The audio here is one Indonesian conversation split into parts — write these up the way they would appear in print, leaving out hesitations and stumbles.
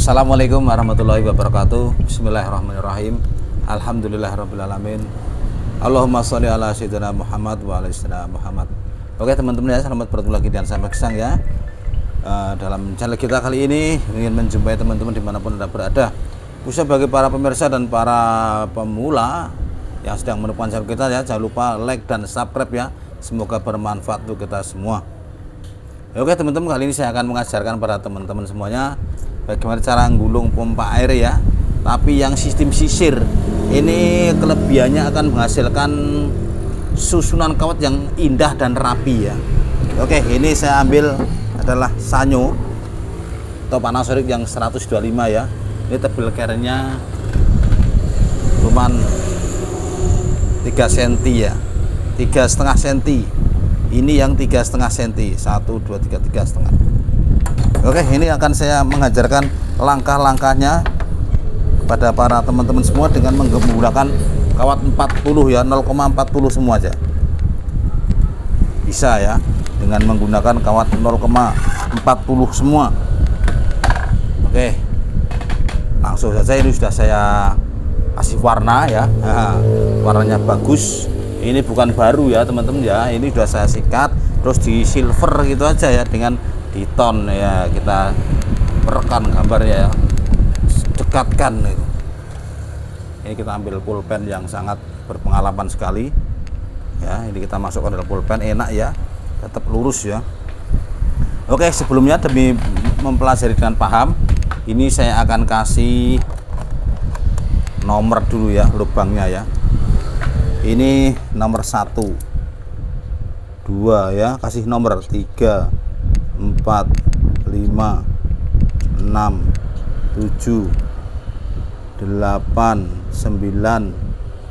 Assalamualaikum warahmatullahi wabarakatuh. Bismillahirrahmanirrahim. Alhamdulillahirrabbilalamin. Allahumma sholli ala sayyidina Muhammad wa ala sayyidina Muhammad. Oke teman-teman ya, selamat bertemu lagi dengan saya Maksang ya. Dalam channel kita kali ini ingin menjumpai teman-teman dimanapun Anda berada, khususnya bagi para pemirsa dan para pemula yang sedang menemukan channel kita ya, jangan lupa like dan subscribe ya. Semoga bermanfaat untuk kita semua. Oke teman-teman, kali ini saya akan mengajarkan pada teman-teman semuanya bagaimana cara gulung pompa air ya, tapi yang sistem sisir. Ini kelebihannya akan menghasilkan susunan kawat yang indah dan rapi ya. Oke, ini saya ambil adalah Sanyo atau Panasonic yang 125 ya. Ini tebel kerennya cuman 3 cm ya, 3,5 cm. Ini yang 3,5 cm, 1, 2, 3, 3,5. Oke, ini akan saya mengajarkan langkah-langkahnya kepada para teman-teman semua dengan menggunakan kawat 40 ya, 0,40 semua aja. Bisa ya, dengan menggunakan kawat 0,40 semua. Oke, langsung saja, ini sudah saya kasih warna ya. Nah, warnanya bagus. Ini bukan baru ya teman-teman ya, ini sudah saya sikat terus di silver gitu aja ya, dengan di ton ya, kita perekam gambarnya ya, dekatkan gitu. Ini kita ambil pulpen yang sangat berpengalaman sekali ya, ini kita masukkan dalam pulpen, enak ya, tetap lurus ya. Oke, sebelumnya demi mempelajari dengan paham, ini saya akan kasih nomor dulu ya, lubangnya ya. Ini nomor 1, 2 ya, kasih nomor 3, 4, 5, 6, 7, 8, 9,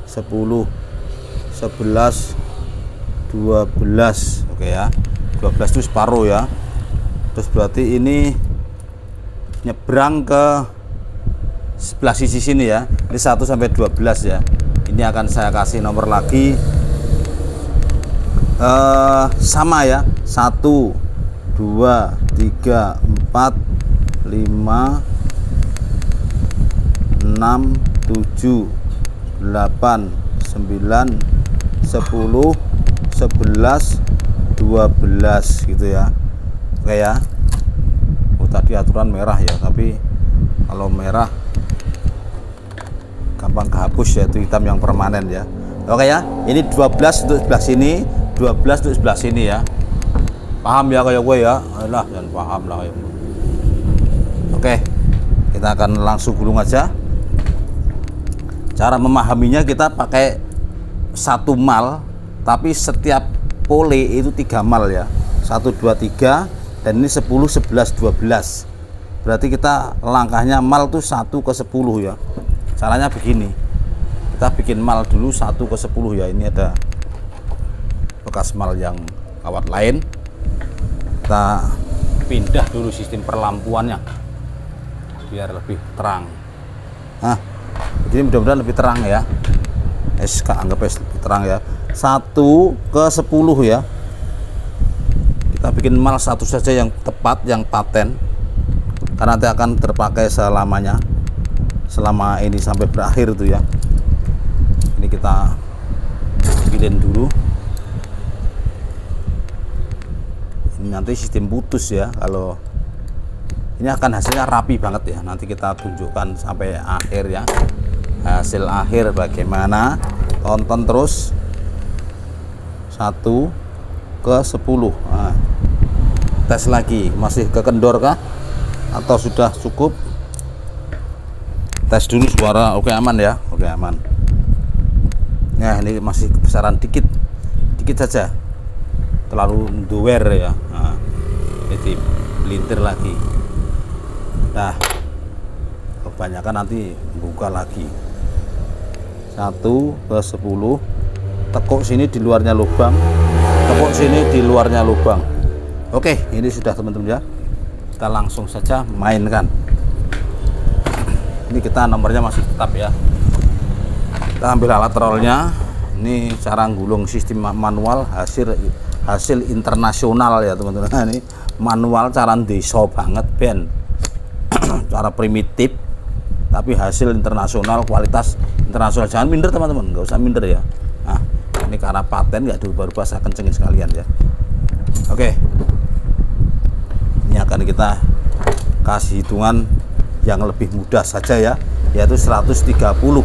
10, 11, 12. Oke ya, 12 itu separuh ya. Terus berarti ini nyebrang ke sebelah sisi sini ya. Ini 1 sampai 12 ya. Ini akan saya kasih nomor lagi sama ya, 1, 2, 3, 4, 5, 6, 7, 8, 9, 10, 11, 12 gitu ya. Oke ya. Oh, tadi aturan merah ya, tapi kalau merah gampang kehapus ya, itu hitam yang permanen ya. Oke ya, ini 12 untuk sebelah sini, 12 untuk sebelah sini ya. Paham ya kayak gue ya? Alah, jangan paham lah kayak gue. Oke, kita akan langsung gulung aja. Cara memahaminya, kita pakai 1 mal, tapi setiap pole itu 3 mal ya. 1, 2, 3, dan ini 10, 11, 12. Berarti kita langkahnya mal tuh 1 ke 10 ya. Caranya begini, kita bikin mal dulu 1 ke 10 ya. Ini ada bekas mal yang kawat lain, kita pindah dulu sistem perlampuannya biar lebih terang. Nah, jadi mudah-mudahan lebih terang ya. Anggap lebih terang ya. 1 ke 10 ya. Kita bikin mal 1 saja yang tepat, yang paten, karena nanti akan terpakai selamanya, selama ini sampai berakhir tuh ya. Ini kita pilih dulu. Ini nanti sistem putus ya, kalau ini akan hasilnya rapi banget ya. Nanti kita tunjukkan sampai akhir ya, hasil akhir bagaimana. Tonton terus. 1 ke 10. Nah, tes lagi, masih kekendor kah atau sudah cukup? Tes dulu suara. Oke, aman ya, oke aman. Nah, ini masih kebesaran dikit saja, terlalu doer ya. Nah, jadi melintir lagi. Nah, kebanyakan nanti buka lagi. 1 ke 10, tekuk sini di luarnya lubang, tekuk sini di luarnya lubang. Oke, ini sudah teman-teman ya. Kita langsung saja mainkan. Ini kita nomornya masih tetap ya. Kita ambil alat rollnya. Ini cara gulung sistem manual, hasil internasional ya teman-teman. Ini manual cara desa banget ben. cara primitif tapi hasil internasional, kualitas internasional. Jangan minder teman-teman, nggak usah minder ya. Nah, ini karena paten nggak dirubah-rubah, saya kencengin sekalian ya. Oke, ini akan kita kasih hitungan yang lebih mudah saja ya, yaitu 130.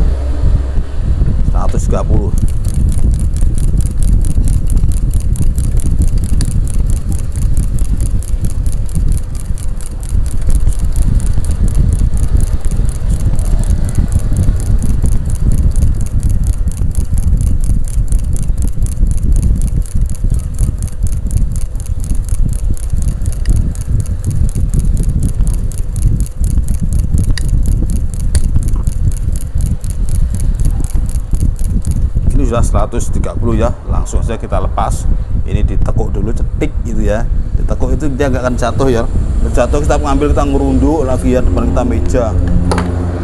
Sudah 130 ya, langsung saja kita lepas. Ini ditekuk dulu, cetik gitu ya, ditekuk itu dia nggak akan jatuh ya. Jatuh kita mengambil, kita ngerunduk lagi ya, depan kita meja.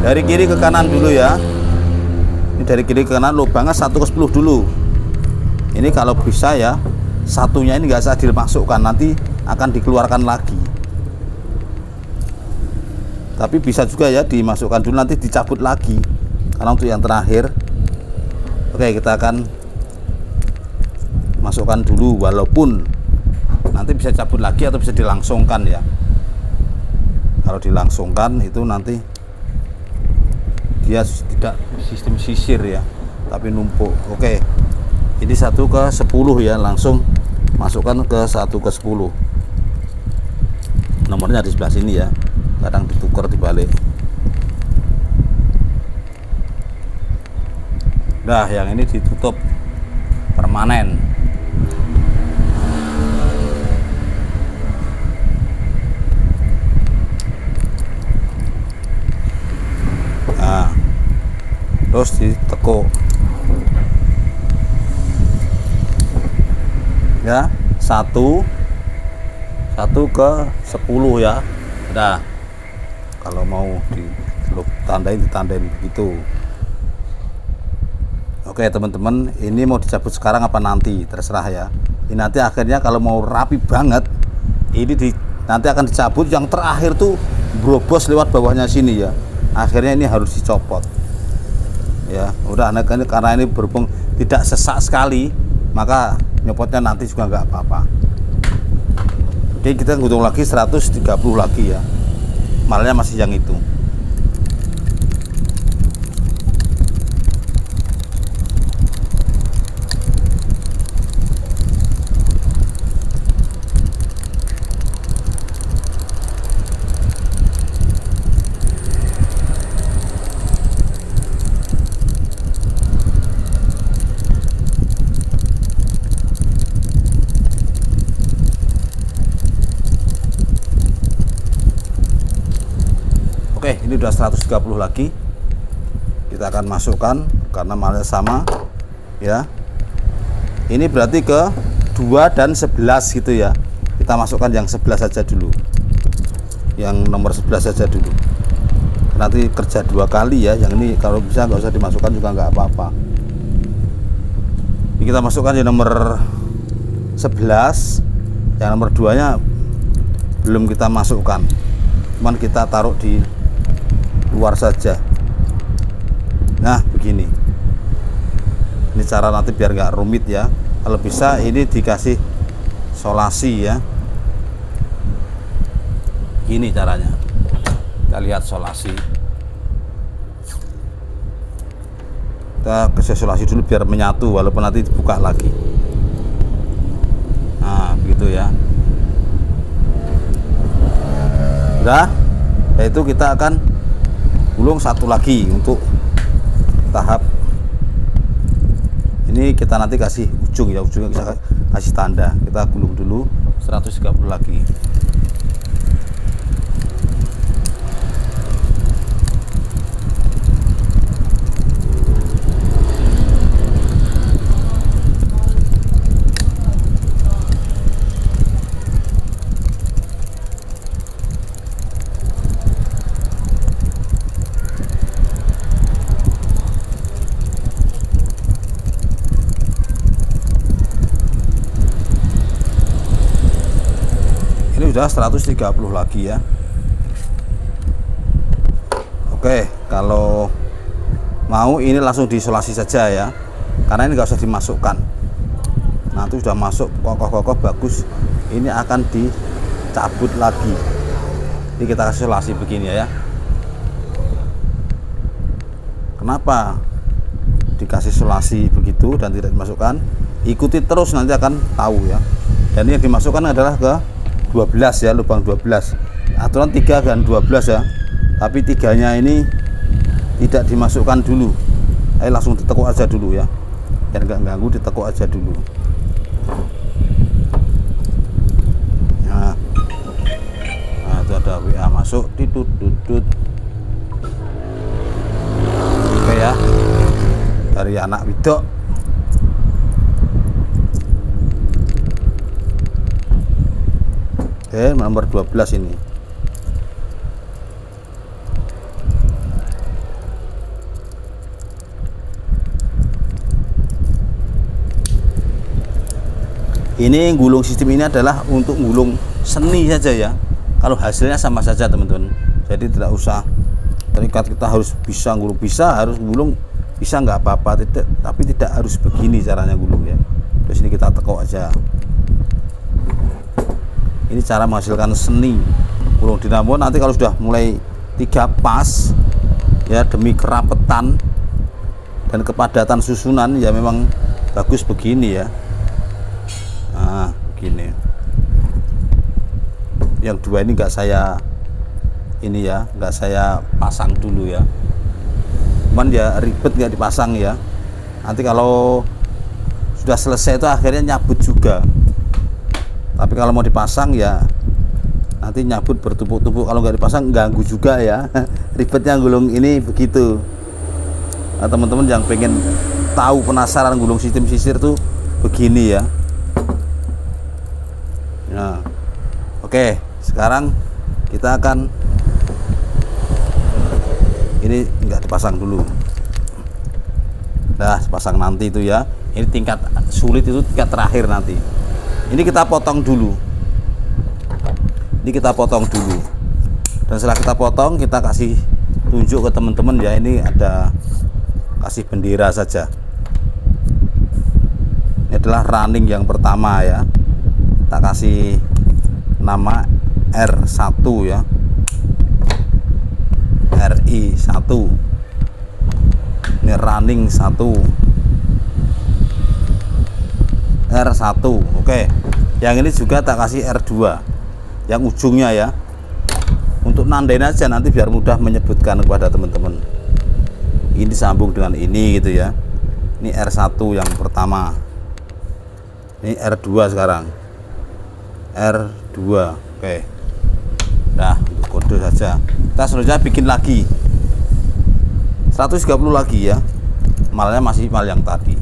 Dari kiri ke kanan dulu ya. Ini dari kiri ke kanan, lubangnya 1 ke 10 dulu. Ini kalau bisa ya, satunya ini nggak usah dimasukkan, nanti akan dikeluarkan lagi. Tapi bisa juga ya dimasukkan dulu, nanti dicabut lagi. Karena untuk yang terakhir, oke, kita akan masukkan dulu, walaupun nanti bisa cabut lagi atau bisa dilangsungkan ya. Kalau dilangsungkan itu nanti dia tidak sistem sisir ya, tapi numpuk. Oke, ini 1 ke 10 ya, langsung masukkan ke 1 ke 10. Nomornya di sebelah sini ya, kadang ditukar dibalik. Nah, yang ini ditutup permanen. Nah, terus ditekuk ya, 1 ke 10 ya. Udah, kalau mau ditandain begitu. Oke teman-teman, ini mau dicabut sekarang apa nanti, terserah ya. Ini nanti akhirnya kalau mau rapi banget, ini nanti akan dicabut. Yang terakhir tuh brobos lewat bawahnya sini ya. Akhirnya ini harus dicopot. Ya, udah, karena ini berhubung tidak sesak sekali, maka nyopotnya nanti juga nggak apa-apa. Oke, kita hitung lagi 130 lagi ya. Malnya masih yang itu. Oke, ini udah 130 lagi. Kita akan masukkan karena malnya sama ya. Ini berarti ke 2 dan 11 gitu ya. Kita masukkan yang 11 saja dulu. Yang nomor 11 saja dulu. Nanti kerja 2 kali ya. Yang ini kalau bisa nggak usah dimasukkan juga nggak apa-apa. Ini kita masukkan yang nomor 11. Yang nomor 2 nya belum kita masukkan. Cuman kita taruh di luar saja. Nah, begini. Ini cara nanti biar nggak rumit ya. Kalau bisa ini dikasih solasi ya. Gini caranya. Kita lihat solasi. Kita kasih solasi dulu biar menyatu, walaupun nanti dibuka lagi. Nah, begitu ya. Udah, yaitu kita akan gulung satu lagi untuk tahap ini. Kita nanti kasih ujung ya, ujungnya kita kasih tanda. Kita gulung dulu 130 lagi. Sudah 130 lagi ya. Oke, kalau mau ini langsung diisolasi saja ya, karena ini nggak usah dimasukkan. Nanti sudah masuk kokoh-kokoh bagus, ini akan dicabut lagi. Jadi kita kasih isolasi begini ya. Kenapa dikasih isolasi begitu dan tidak dimasukkan? Ikuti terus, nanti akan tahu ya. Dan ini yang dimasukkan adalah ke 12 ya, lubang 12. Aturan 3 dan 12 ya. Tapi 3-nya ini tidak dimasukkan dulu. Ayo langsung ditekuk aja dulu ya. Biar nggak ganggu, ditekuk aja dulu. Nah, itu ada WA masuk, ditut. Oke ya, dari anak widok. Oke, nomor 12 ini. Ini gulung sistem ini adalah untuk gulung seni saja ya. Kalau hasilnya sama saja teman-teman. Jadi tidak usah terikat kita harus bisa gulung, bisa harus gulung bisa nggak apa-apa, tapi tidak harus begini caranya gulung ya. Terus ini kita tekuk aja. Ini cara menghasilkan seni gulung dinamo. Nanti kalau sudah mulai 3 pas ya, demi kerapetan dan kepadatan susunan ya, memang bagus begini ya. Nah begini. Yang 2 ini nggak saya pasang dulu ya. Cuman ya ribet nggak dipasang ya. Nanti kalau sudah selesai itu akhirnya nyabut juga. Tapi kalau mau dipasang ya nanti nyabut bertumpuk-tumpuk. Kalau nggak dipasang ganggu juga ya. Ribetnya gulung ini begitu. Nah, teman-teman yang pengen tahu, penasaran gulung sistem sisir tuh begini ya. Nah, oke, sekarang kita akan ini nggak dipasang dulu. Nah, pasang nanti itu ya. Ini tingkat sulit, itu tingkat terakhir nanti. Ini kita potong dulu. Dan setelah kita potong, kita kasih tunjuk ke teman-teman ya. Ini ada kasih bendera saja. Ini adalah running yang pertama ya. Kita kasih nama R1 ya. RI1. Ini running 1. R1. Oke. Yang ini juga tak kasih R2. Yang ujungnya ya. Untuk nandain aja nanti biar mudah menyebutkan kepada teman-teman. Ini disambung dengan ini gitu ya. Ini R1 yang pertama. Ini R2 sekarang. R2. Oke. Nah, untuk kode saja. Kita selanjutnya bikin lagi 130 lagi ya. Malnya masih mal yang tadi.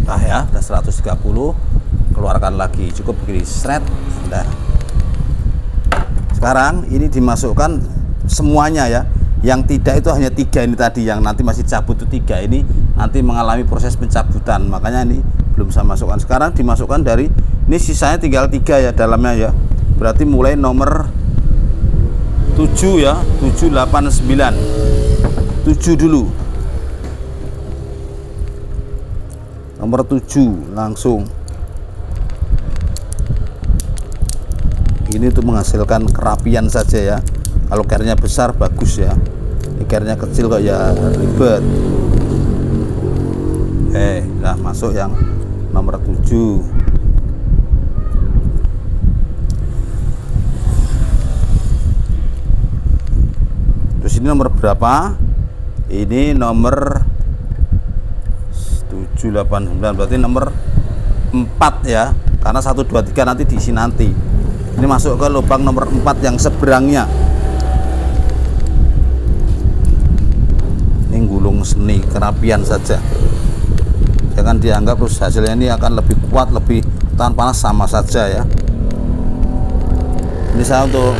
Nah ya, udah 130, keluarkan lagi, cukup begini, shred. Nah, sekarang ini dimasukkan semuanya ya. Yang tidak itu hanya 3 ini tadi, yang nanti masih cabut itu 3 ini nanti mengalami proses pencabutan, makanya ini belum saya masukkan. Sekarang dimasukkan dari ini, sisanya tinggal 3 ya dalamnya ya. Berarti mulai nomor 7 ya, 7, 8, 9. 7 dulu. Nomor 7 langsung. Ini untuk menghasilkan kerapian saja ya. Kalau care-nya besar bagus ya. Ini care-nya kecil kok ya ribet. Nah masuk yang nomor 7. Terus ini nomor berapa? Ini nomor 789, berarti nomor 4 ya, karena 1, 2, 3 nanti diisi nanti. Ini masuk ke lubang nomor 4 yang seberangnya. menggulung seni kerapian saja. Jangan dianggap terus hasilnya ini akan lebih kuat, lebih tahan panas, sama saja ya. Ini saya untuk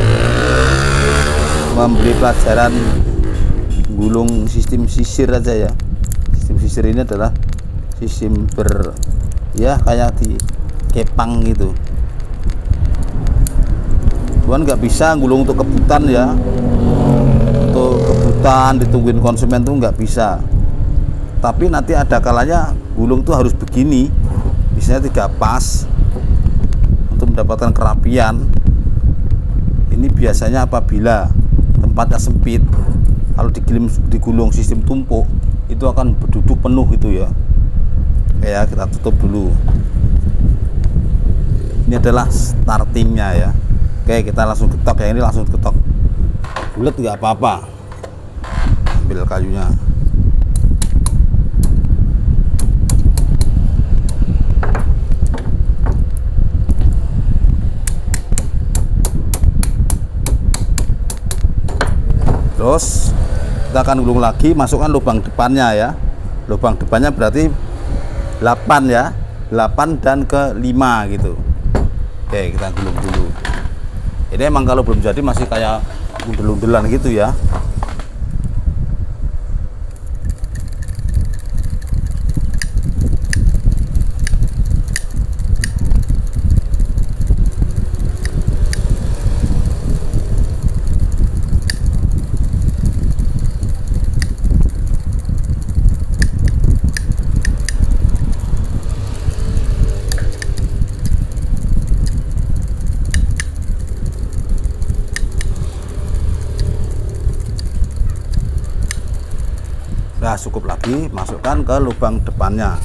memberi pelajaran gulung sistem sisir aja ya. Sistem sisir ini adalah sistem ya kayak di kepang gitu. Cuman nggak bisa gulung untuk kebutan ya. Untuk kebutan ditungguin konsumen tuh nggak bisa. Tapi nanti ada kalanya gulung tuh harus begini, misalnya 3 pas untuk mendapatkan kerapian. Ini biasanya apabila tempatnya sempit, kalau digulung sistem tumpuk itu akan berduduk penuh itu ya. Oke ya, kita tutup dulu. Ini adalah startingnya ya. Oke, kita langsung getok ya, ini langsung getok bulat nggak apa-apa. Ambil kayunya. Terus kita akan gulung lagi, masukkan lubang depannya ya. Lubang depannya berarti 8 ya, 8 dan ke 5 gitu. Oke, kita gulung dulu. Ini emang kalau belum jadi masih kayak undel-undelan gitu ya. Nah, cukup lagi, masukkan ke lubang depannya.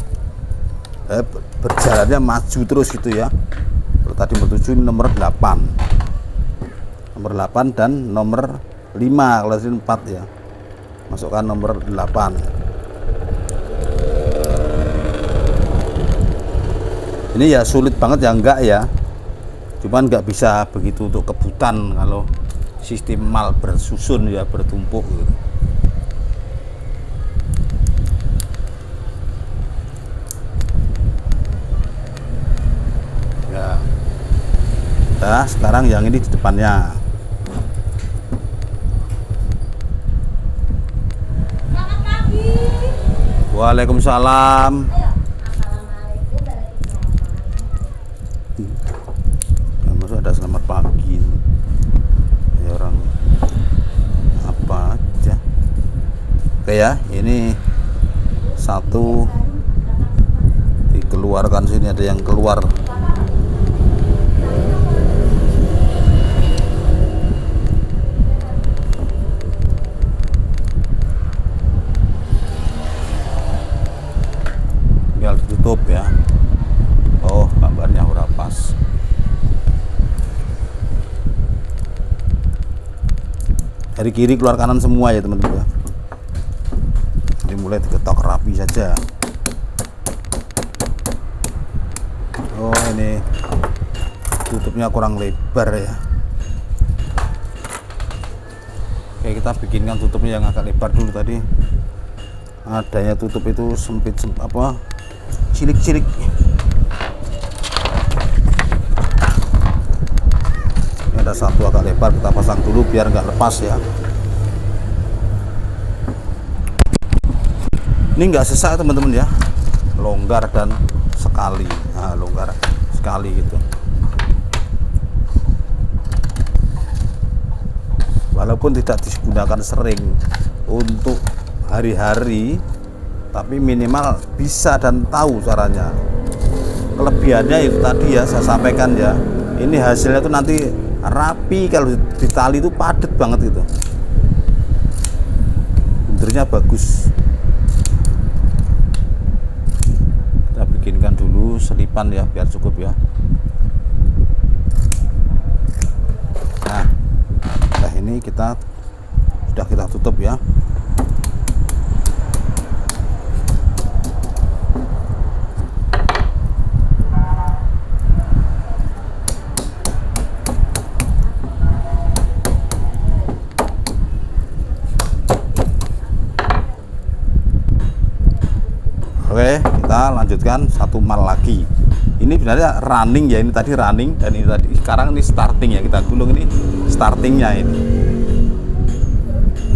Berjalannya maju terus gitu ya. Kalau tadi menuju nomor 8. Nomor 8 dan nomor 5, kalau ini 4 ya. Masukkan nomor 8. Ini ya sulit banget ya, enggak ya. Cuman nggak bisa begitu untuk kebutan kalau sistem mal bersusun ya, bertumpuk gitu. Nah, sekarang yang ini di depannya. Selamat pagi. Waalaikumsalam. Ya, maksud ada selamat pagi. Ya, orang apa aja. Oke ya, ini satu dikeluarkan, sini ada yang keluar. Ditutup ya. Oh, gambarnya udah pas. Dari kiri keluar kanan semua ya teman-teman ya. Jadi mulai diketok rapi saja. Oh, ini tutupnya kurang lebar ya. Oke, kita bikinkan tutupnya yang agak lebar dulu tadi. Adanya tutup itu sempit apa? Cilik-cilik. Ini ada satu agak lebar, kita pasang dulu biar nggak lepas ya. Ini nggak sesak teman-teman ya, longgar dan sekali. Nah, longgar sekali gitu. Walaupun tidak digunakan sering untuk hari-hari, tapi minimal bisa dan tahu caranya. Kelebihannya itu tadi ya saya sampaikan ya. Ini hasilnya tuh nanti rapi, kalau ditali itu padat banget gitu. Bundernya bagus. Kita bikinkan dulu selipan ya biar cukup ya. Nah, ini sudah kita tutup ya. kita lanjutkan satu mal lagi. Ini sebenarnya running ya, ini tadi running dan ini tadi sekarang ini starting ya, kita gulung ini startingnya ini.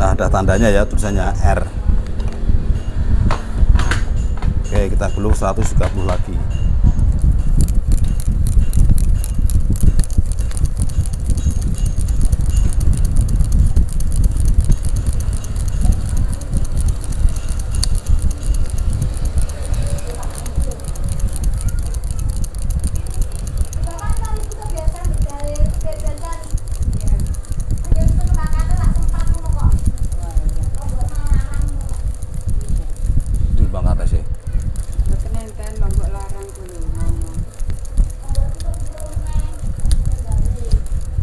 Nah, ada tandanya ya, tulisannya R. Oke, kita gulung 130 lagi.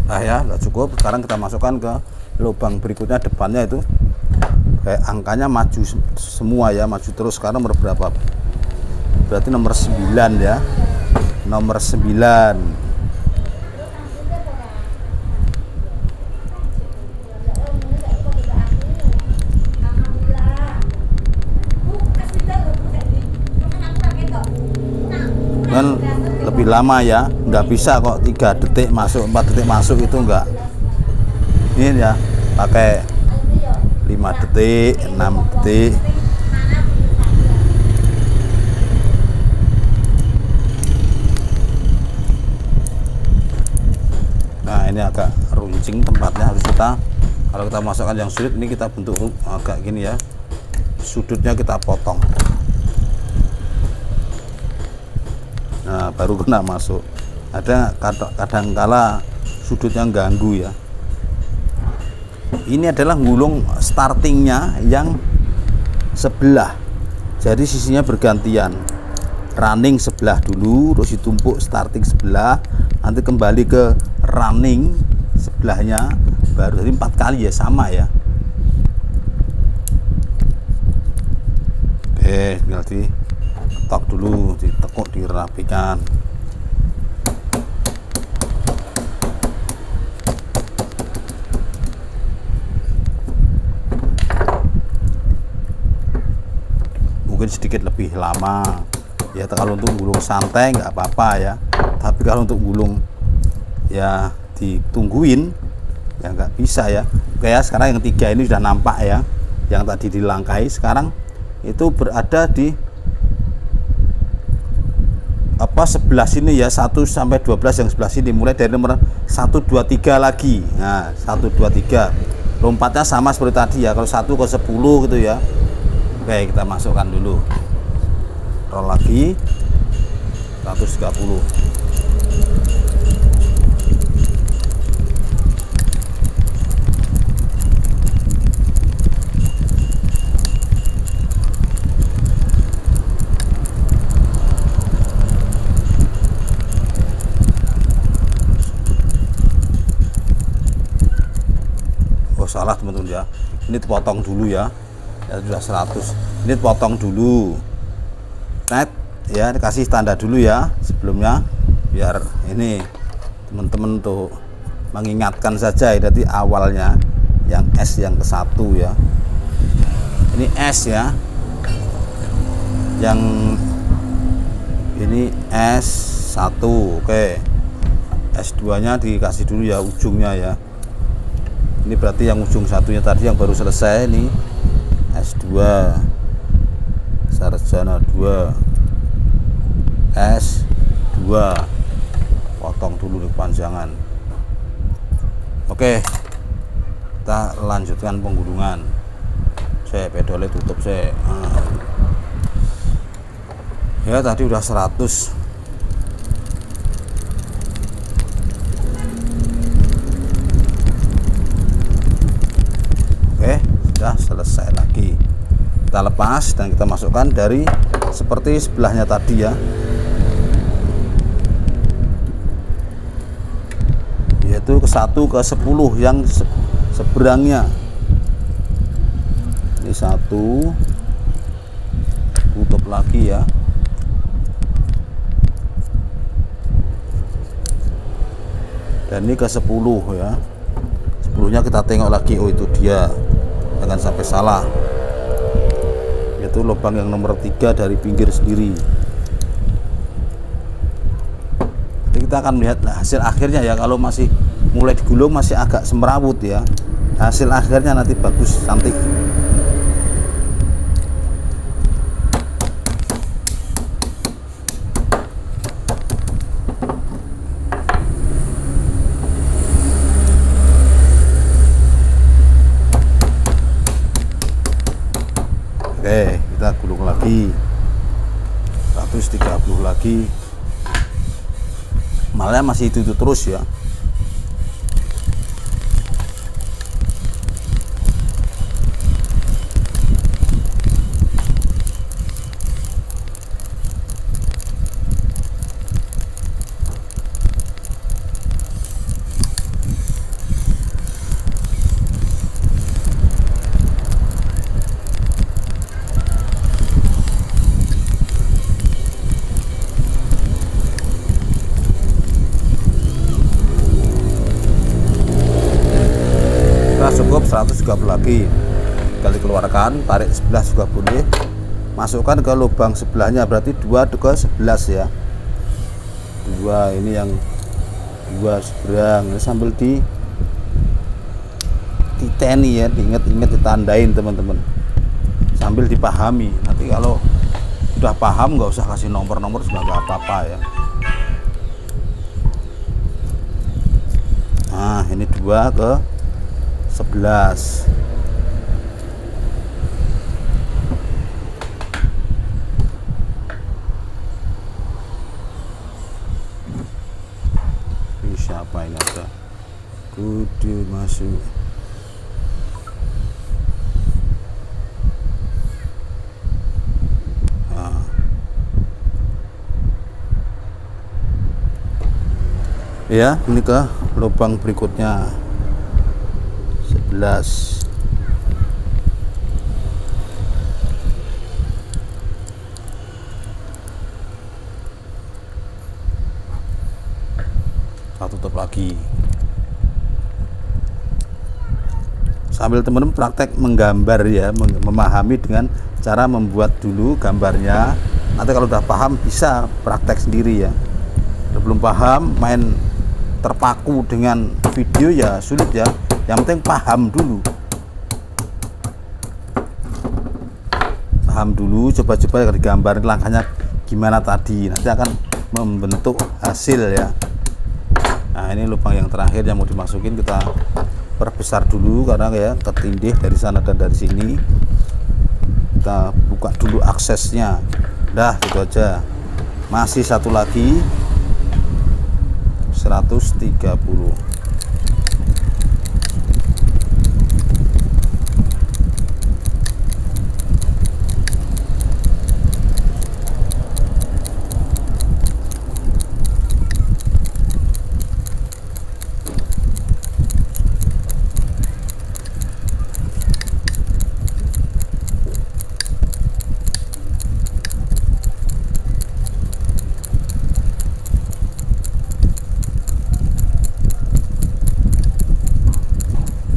Nah ya, udah cukup. Sekarang kita masukkan ke lubang berikutnya, depannya itu kayak angkanya maju semua ya, maju terus. Sekarang nomor berapa? Berarti nomor 9 ya. Nomor 9. Dan lebih lama ya, nggak bisa kok 3 detik masuk, 4 detik masuk, itu enggak. Ini ya pakai 5 detik, 6 detik. Nah, ini agak runcing tempatnya, harus kita, kalau kita masukkan yang sulit ini kita bentuk agak gini ya, sudutnya kita potong. Nah, baru kena masuk. Ada kadang-kala sudutnya ganggu ya. Ini adalah gulung startingnya yang sebelah, jadi sisinya bergantian. Running sebelah dulu, terus ditumpuk starting sebelah, nanti kembali ke running sebelahnya, baru. Jadi 4 kali ya, sama ya. Oke, tinggal diketok dulu, ditekuk, dirapikan. Mungkin sedikit lebih lama ya, kalau untuk gulung santai nggak apa-apa ya, tapi kalau untuk gulung ya ditungguin ya nggak bisa ya. Kayak sekarang yang 3 ini sudah nampak ya, yang tadi dilangkai sekarang itu berada di sebelah sini ya, 1 sampai 12 yang sebelah sini, mulai dari nomor 1, 2, 3 lagi. Nah, 1, 2, 3 lompatnya sama seperti tadi ya, kalau 1 ke 10 gitu ya. Oke, kita masukkan dulu, roll lagi 130. Salah teman-teman ya, ini potong dulu ya, ya sudah 100, ini potong dulu net ya, dikasih tanda dulu ya sebelumnya, biar ini teman-teman tuh mengingatkan saja ya. Jadi awalnya yang S yang ke 1 ya, ini S ya, yang ini S1. Oke, S2 nya dikasih dulu ya, ujungnya ya. Ini berarti yang ujung satunya tadi yang baru selesai nih, S2 sarjana 2 S2, potong dulu kepanjangan. Oke, kita lanjutkan penggulungan. Saya pedalnya tutup saya. Ya tadi udah 100. Selesai lagi, kita lepas dan kita masukkan dari seperti sebelahnya tadi ya, yaitu ke 1 ke 10 yang seberangnya. Ini 1, tutup lagi ya. Dan ini ke 10 ya, 10-nya kita tengok lagi, oh itu dia, jangan sampai salah yaitu lubang yang nomor 3 dari pinggir sendiri. Jadi kita akan melihat hasil akhirnya ya. Kalau masih mulai digulung masih agak semrawut ya, hasil akhirnya nanti bagus, cantik. Oke, kita gulung lagi 130 lagi, malah masih itu terus ya. Cukup 130 lagi, tinggal dikeluarkan, tarik sebelah juga boleh, masukkan ke lubang sebelahnya, berarti 2 ke 11 ya, 2 ini yang 2 seberang ini, sambil diteni ya, diingat-ingat, ditandain teman-teman, sambil dipahami. Nanti kalau udah paham nggak usah kasih nomor-nomor juga nggak apa-apa ya. Nah ini 2 ke 11. Ini siapa ini, ada kudu masuk. Nah. Ya, ini ke lubang berikutnya 11. Kita tutup lagi, sambil teman-teman praktek menggambar ya, memahami dengan cara membuat dulu gambarnya. Nanti kalau udah paham bisa praktek sendiri ya. Kalau belum paham, main terpaku dengan video ya sulit ya. Yang penting paham dulu, coba-coba digambarin langkahnya gimana tadi, nanti akan membentuk hasil ya. Nah ini lubang yang terakhir yang mau dimasukin, kita perbesar dulu karena ya ketindih dari sana dan dari sini. Kita buka dulu aksesnya, dah gitu aja. Masih satu lagi 130.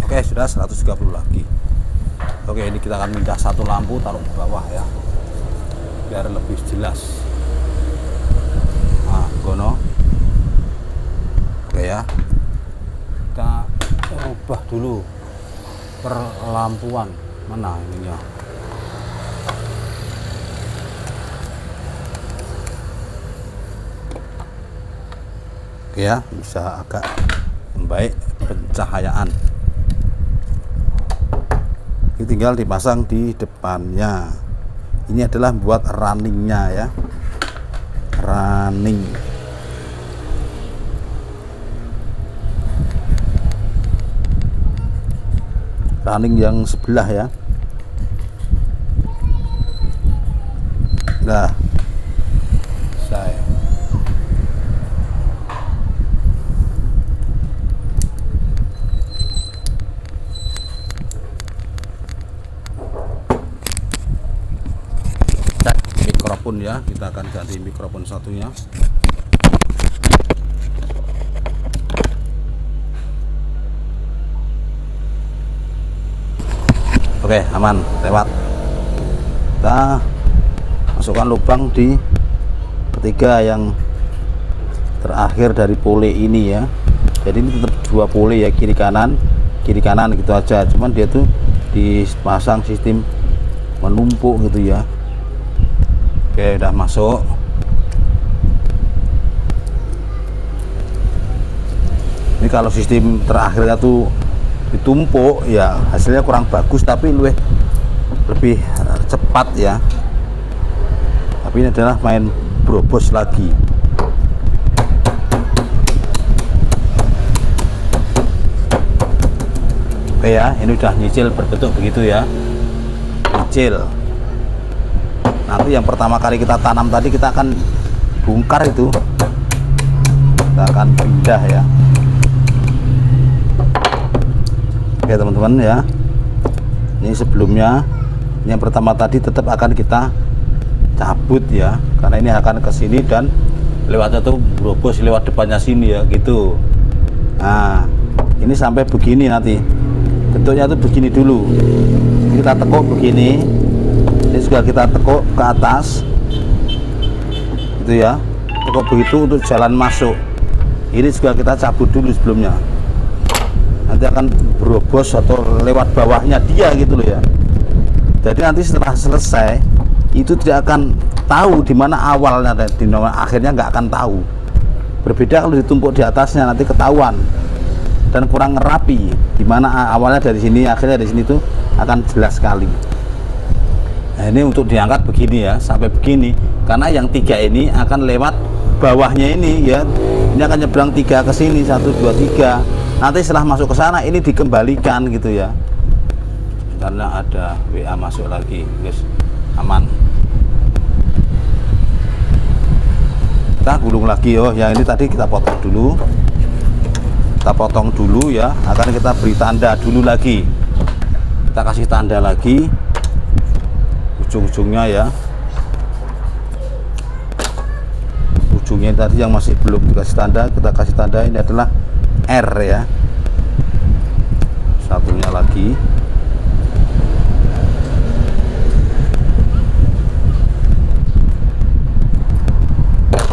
Oke, sudah 130 lagi. Oke, ini kita akan pindah satu lampu, taruh di bawah ya, biar lebih jelas. Nah, gono. Oke ya, kita ubah dulu perlampuan, mana ininya. Oke ya, bisa agak membaik pencahayaan. Ini tinggal dipasang di depannya. Ini adalah buat runningnya ya, running. Running yang sebelah ya. Nah, saya mikrofon ya, kita akan ganti mikrofon satunya. Oke, aman, lewat. Kita masukkan lubang di ketiga yang terakhir dari pole ini ya. Jadi ini tetap dua pole ya, kiri kanan gitu aja, cuman dia tuh dipasang sistem menumpuk gitu ya. Oke, udah masuk. Ini kalau sistem terakhirnya tuh ditumpuk ya hasilnya kurang bagus, tapi lebih cepat ya. Tapi ini adalah main brobos lagi. Oke ya, ini udah nyicil berbentuk begitu ya, nyicil. Nanti yang pertama kali kita tanam tadi kita akan bongkar itu, kita akan pindah ya. Oke teman-teman ya, ini sebelumnya yang pertama tadi tetap akan kita cabut ya, karena ini akan ke sini dan lewatnya tuh brobos lewat depannya sini ya gitu. Nah ini sampai begini, nanti bentuknya tuh begini dulu, kita tekuk begini, ini juga kita tekuk ke atas gitu ya, tekuk begitu untuk jalan masuk. Ini juga kita cabut dulu sebelumnya, nanti akan berobos atau lewat bawahnya dia gitu loh ya. Jadi nanti setelah selesai itu tidak akan tahu di mana awalnya dan di mana akhirnya, nggak akan tahu. Berbeda kalau ditumpuk di atasnya, nanti ketahuan dan kurang rapi, di mana awalnya dari sini akhirnya dari sini tuh akan jelas sekali. Nah ini untuk diangkat begini ya, sampai begini, karena yang tiga ini akan lewat bawahnya ini ya. Ini akan nyebrang tiga ke sini, 1, 2, 3. Nanti setelah masuk ke sana ini dikembalikan gitu ya. Karena ada WA masuk lagi, guys. Aman. Kita gulung lagi. Oh yang ini tadi kita potong dulu, kita potong dulu ya, akan kita beri tanda dulu lagi, kita kasih tanda lagi ujung-ujungnya ya. Ujungnya tadi yang masih belum dikasih tanda, kita kasih tanda. Ini adalah R ya, satunya lagi.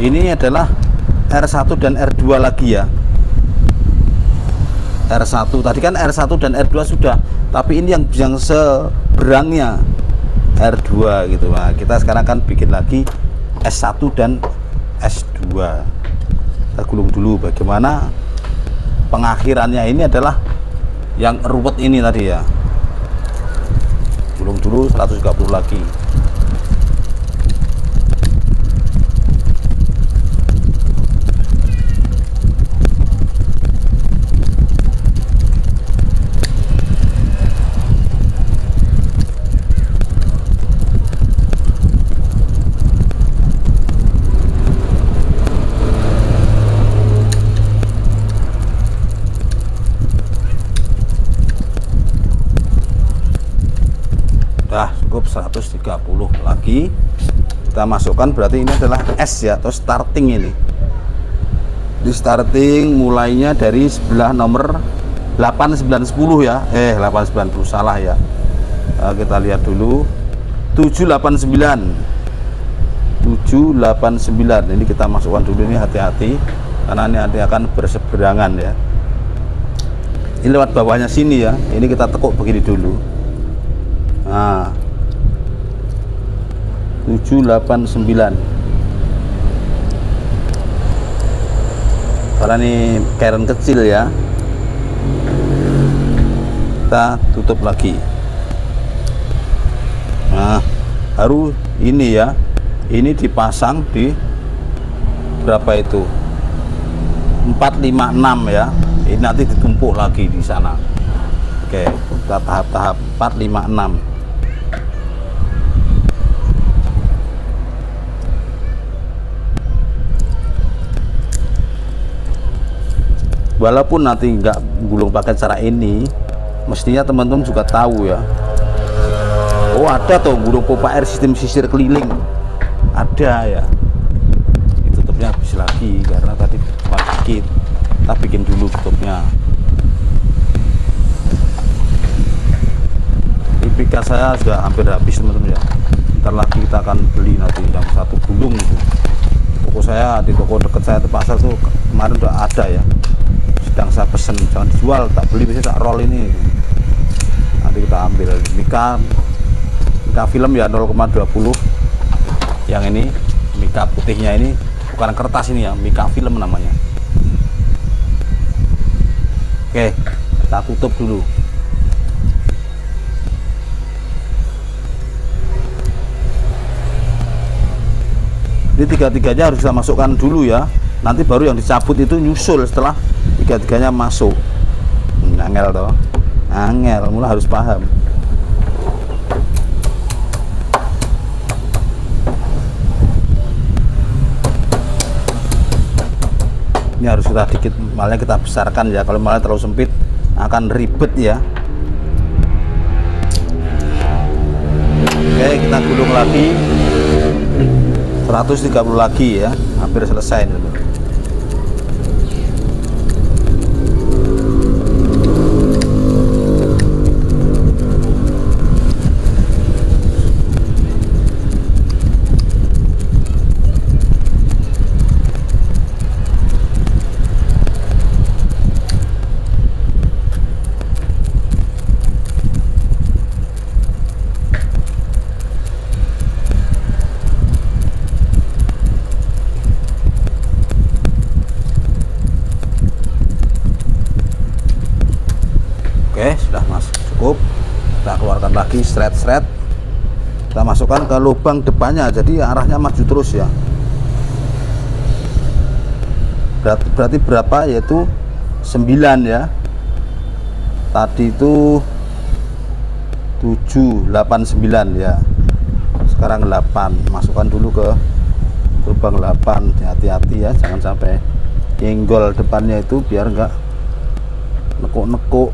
Ini adalah R1 dan R2 lagi ya. R1 tadi kan R1 dan R2 sudah, tapi ini yang seberangnya R2 gitu. Nah, kita sekarang kan bikin lagi S1 dan S2. Kita gulung dulu bagaimana pengakhirannya. Ini adalah yang ruwet ini tadi ya. Gulung dulu 130 lagi. Nah, cukup 130 lagi. Kita masukkan, berarti ini adalah S ya, atau starting ini. Di starting mulainya dari sebelah nomor 8, 9, 10 ya. 8, 9, 10 salah ya. Nah, kita lihat dulu 789. 789. Ini kita masukkan dulu, ini hati-hati karena ini nanti akan berseberangan ya. Ini lewat bawahnya sini ya. Ini kita tekuk begini dulu. Nah, 789. Karena ini keren kecil ya, kita tutup lagi. Nah, baru ini ya, ini dipasang di berapa itu, 456 ya. Ini nanti ditumpuk lagi di sana. Oke, kita tahap-tahap 456. Walaupun nanti nggak gulung pakai cara ini, mestinya teman-teman juga tahu ya. Oh ada tuh gulung pompa air sistem sisir keliling, ada ya. Tutupnya habis lagi karena tadi cuma dikit. Kita bikin dulu tutupnya. IPK saya sudah hampir habis teman-teman ya. Ntar lagi kita akan beli nanti yang satu gulung itu. Toko saya, di toko dekat saya itu pasar tuh kemarin udah ada ya, sedang saya pesen, jangan dijual, tak beli, biasanya tak roll ini. Nanti kita ambil mika film ya 0,20. Yang ini mika putihnya ini bukan kertas ini ya, mika film namanya. Oke, kita tutup dulu. Jadi tiga-tiganya harus kita masukkan dulu ya, nanti baru yang dicabut itu nyusul setelah tiga-tiganya masuk. Angel toh, angel, mulai harus paham. Ini harus kita dikit, malah kita besarkan ya, kalau malah terlalu sempit akan ribet ya. Oke, kita gulung lagi 130 lagi ya, hampir selesai dulu. Oke, sudah mas, cukup. Kita keluarkan lagi, seret-seret. Kita masukkan ke lubang depannya, jadi arahnya maju terus ya. Berarti berapa? Yaitu 9 ya. Tadi itu 7, 8, 9 ya. Sekarang 8. Masukkan dulu ke lubang 8. Hati-hati ya, jangan sampai nyenggol depannya itu, biar enggak nekuk-nekuk.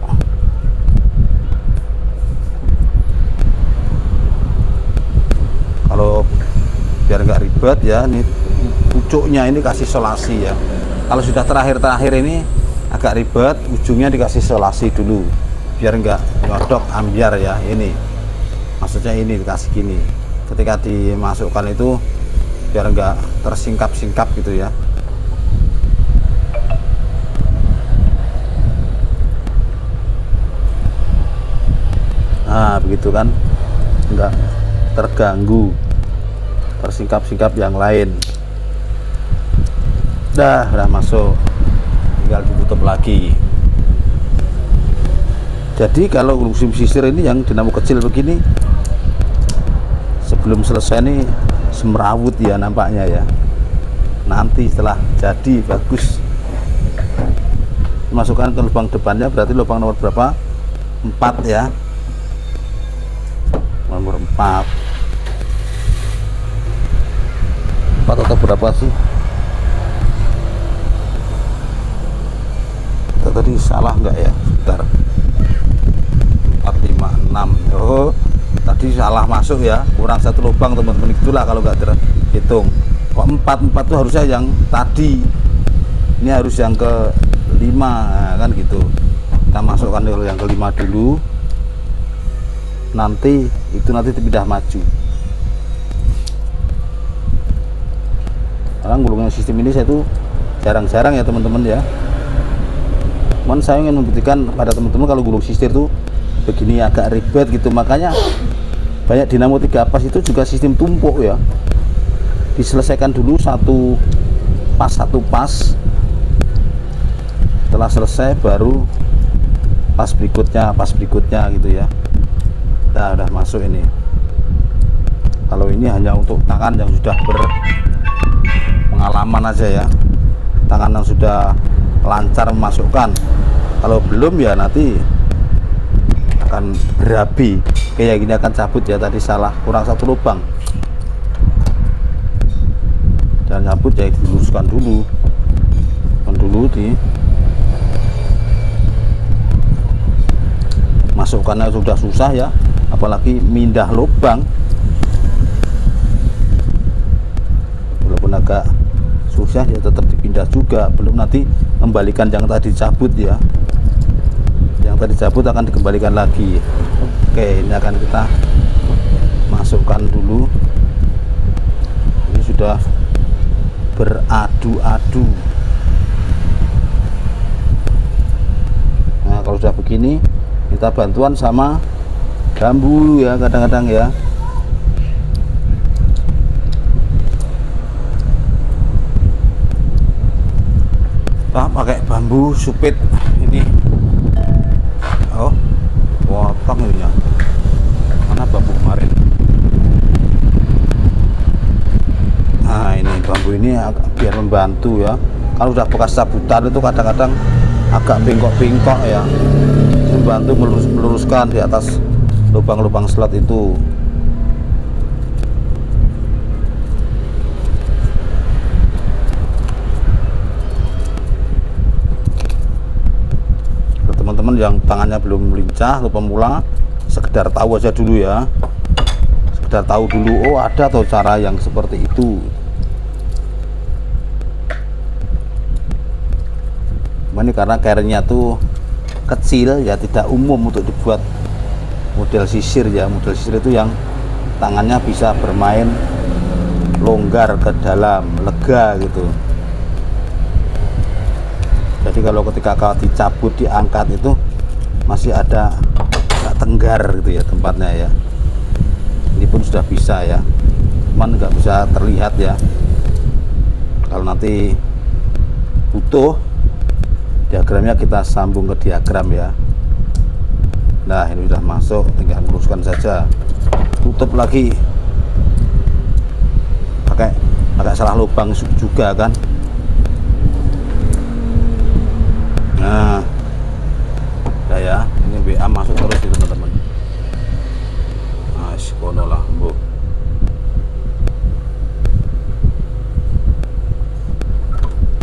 Kalau biar nggak ribet ya, ini pucuknya ini kasih solasi ya. Kalau sudah terakhir ini agak ribet, ujungnya dikasih solasi dulu biar nggak nyodok ambiar ya. Ini maksudnya ini dikasih gini, ketika dimasukkan itu biar nggak tersingkap-singkap gitu ya. Nah begitu kan, nggak terganggu, tersingkap-singkap yang lain. Udah masuk, tinggal ditutup lagi. Jadi kalau gulung sisir ini yang dinamo kecil begini, sebelum selesai ini semrawut ya nampaknya ya. Nanti setelah jadi bagus. Masukkan ke lubang depannya, berarti lubang nomor berapa? 4 ya, nomor 4 atau berapa sih? Kita tadi salah nggak ya? Sebentar. 4, 5, 6. Oh, tadi salah masuk ya, kurang satu lubang teman-teman, itulah kalau nggak terhitung. Kok 4 itu harusnya yang tadi, ini harus yang ke 5 kan gitu. Kita masukkan yang ke 5 dulu, nanti dipindah maju. Sekarang gulungan sistem ini saya tuh jarang-jarang ya teman-teman ya. Cuman saya ingin membuktikan pada teman-teman kalau gulung sisir tuh begini agak ribet gitu. Makanya banyak dinamo 3 pas itu juga sistem tumpuk ya. Diselesaikan dulu satu pas. Setelah selesai baru pas berikutnya gitu ya. Nah, udah masuk ini. Kalau ini hanya untuk tangan yang sudah berpengalaman aja ya, tangan yang sudah lancar memasukkan. Kalau belum ya nanti akan berabi kayak gini, akan cabut ya. Tadi salah, kurang satu lubang, dan cabut ya diluruskan dulu di masukkannya sudah susah ya, apalagi mindah lubang. Walaupun agak susah ya tetap dipindah juga, belum nanti kembalikan yang tadi cabut ya. Yang tadi cabut akan dikembalikan lagi. Oke, ini akan kita masukkan dulu. Ini sudah beradu-adu. Nah, kalau sudah begini kita bantuan sama bambu ya, kadang-kadang ya. Nah, pakai bambu supit ini. Oh, potong ini ya. Mana bambu kemarin? Nah, ini bambu ini biar membantu ya. Kalau udah bekas cabutan itu kadang-kadang agak bengkok-bengkok ya. Membantu meluruskan di atas lubang-lubang slot itu. Teman-teman yang tangannya belum lincah atau pemula, sekedar tahu aja dulu ya, sekedar tahu dulu, oh ada atau cara yang seperti itu. Ini karena carrier-nya tuh kecil ya, tidak umum untuk dibuat model sisir ya. Model sisir itu yang tangannya bisa bermain longgar ke dalam, lega gitu. Jadi kalau ketika kau dicabut, diangkat itu masih ada nggak tenggar gitu ya tempatnya ya. Ini pun sudah bisa ya, cuman nggak bisa terlihat ya. Kalau nanti butuh diagramnya kita sambung ke diagram ya. Nah, ini sudah masuk, tinggal luruskan saja. Tutup lagi. Pakai salah lubang juga kan. Nah, udah ya, ini BA masuk terus itu teman-teman. Nah, kono lah, Bu.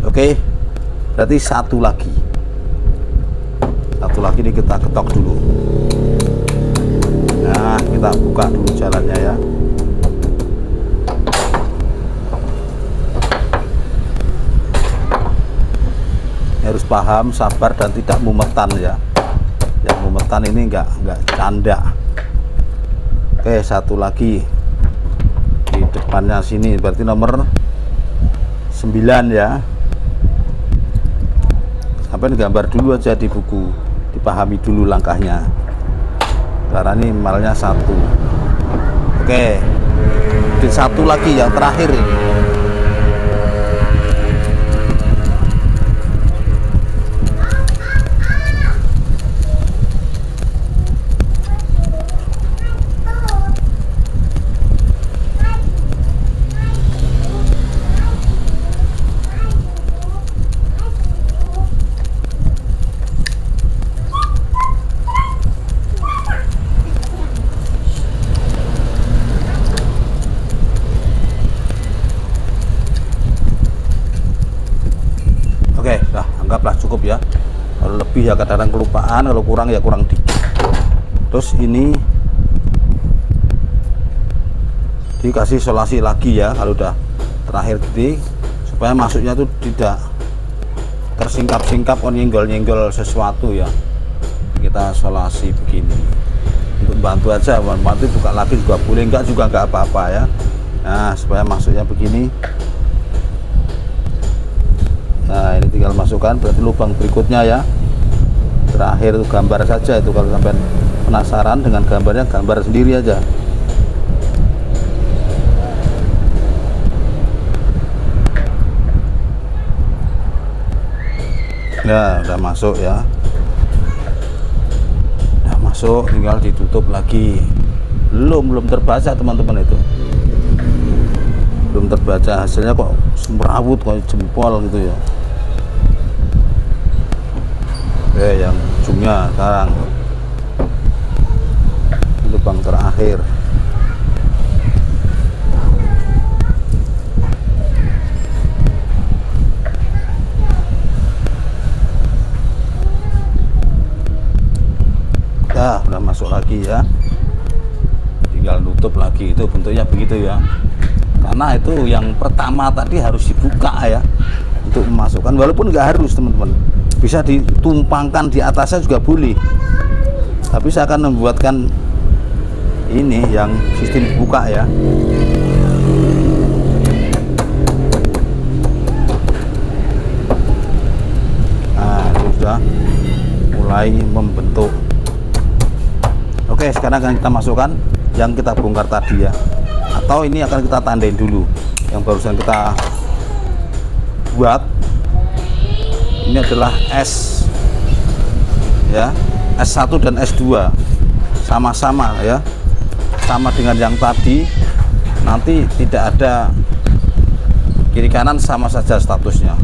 Oke, berarti satu lagi ini kita ketok dulu. Nah, kita buka dulu jalannya ya. Harus paham, sabar, dan tidak mumetan ya. Yang mumetan ini enggak canda. Oke, satu lagi di depannya sini, berarti nomor 9 ya. Sampai gambar dulu aja di buku, dipahami dulu langkahnya. Karena ini malnya 1. Oke, di satu lagi yang terakhir ini. Oke, nah anggaplah cukup ya. Kalau lebih ya kadang-kadang kelupaan, kalau kurang ya kurang dikit. Terus ini dikasih isolasi lagi ya kalau udah terakhir gede, supaya masuknya tuh tidak tersingkap-singkap, nyenggol-nyenggol sesuatu ya. Kita isolasi begini untuk bantu aja, bantu buka lagi juga boleh, enggak juga enggak apa-apa ya. Nah, supaya masuknya begini. Nah, ini tinggal masukkan, berarti lubang berikutnya ya. Terakhir itu gambar saja, itu kalau sampai penasaran dengan gambarnya, gambar sendiri aja. Nah, udah masuk ya. Udah masuk, tinggal ditutup lagi. Belum terbaca teman-teman itu. Belum terbaca, hasilnya kok semrawut kayak jempol gitu ya. Oke, yang ujungnya sekarang lubang terakhir. Udah masuk lagi ya, tinggal nutup lagi. Itu bentuknya begitu ya, karena itu yang pertama tadi harus dibuka ya untuk memasukkan, walaupun nggak harus teman-teman, bisa ditumpangkan di atasnya juga boleh, tapi saya akan membuatkan ini yang sistem buka ya. Nah, itu sudah mulai membentuk. Oke, sekarang akan kita masukkan yang kita bongkar tadi ya, atau ini akan kita tandain dulu yang barusan kita buat. Ini adalah S ya, S1 dan S2 sama-sama ya, sama dengan yang tadi. Nanti tidak ada kiri kanan, sama saja statusnya.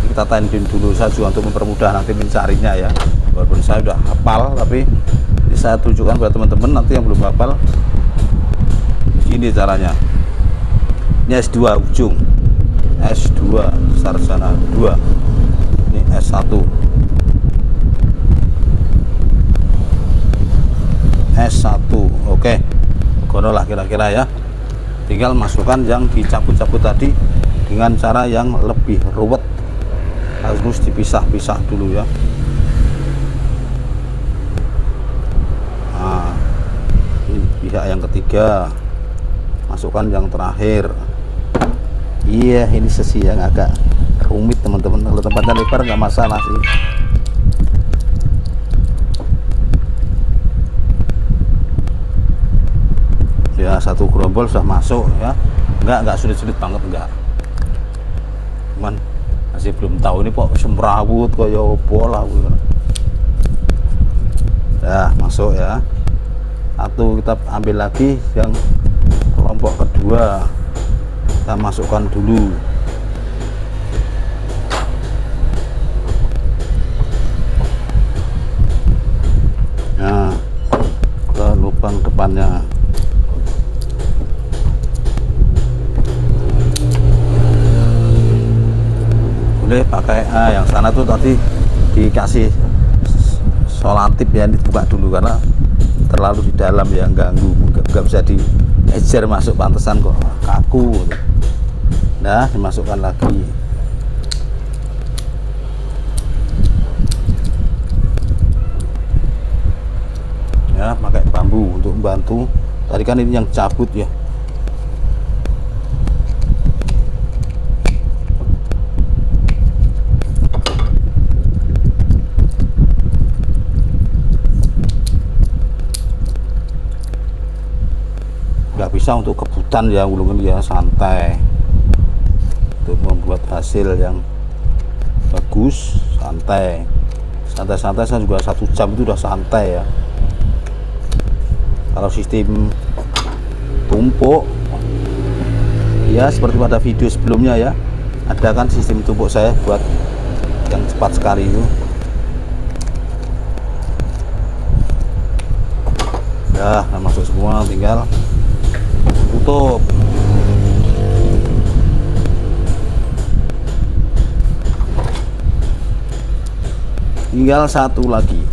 Kita tandain dulu saja untuk mempermudah nanti mencarinya ya. Walaupun saya sudah hafal, tapi saya tunjukkan buat teman-teman nanti yang belum hafal. Ini caranya. Ini S2 ujung, S2 sarjana 2, ini S1, S1. Oke, gono lah kira-kira ya. Tinggal masukkan yang dicabut-cabut tadi dengan cara yang lebih ruwet, harus dipisah-pisah dulu ya. Nah, ini pihak yang ketiga, masukkan yang terakhir. Iya, ini sesi yang agak rumit teman-teman. Kalau tempatnya lebar nggak masalah sih. Ya, satu gerombol sudah masuk ya. Nggak sulit-sulit banget, enggak. Cuman masih belum tahu ini kok semrawut kaya bola gitu. Ya, masuk ya. Satu kita ambil lagi yang kelompok kedua, kita masukkan dulu. Nah, ke lubang depannya. Boleh pakai yang sana tuh tadi dikasih solatif ya, dibuka dulu karena terlalu di dalam ya, ganggu, nggak bisa diejar masuk, pantesan kok kaku. Nah, dimasukkan lagi. Ya, pakai bambu untuk membantu. Tadi kan ini yang cabut ya. Nggak bisa untuk kebutan ya, ulungan ya, santai. Untuk membuat hasil yang bagus, santai. Santai-santai, saya juga 1 jam itu udah santai ya. Kalau sistem tumpuk ya, seperti pada video sebelumnya ya, ada kan sistem tumpuk saya buat yang cepat sekali itu ya. Nah, masuk semua, tinggal tutup. Tinggal satu lagi.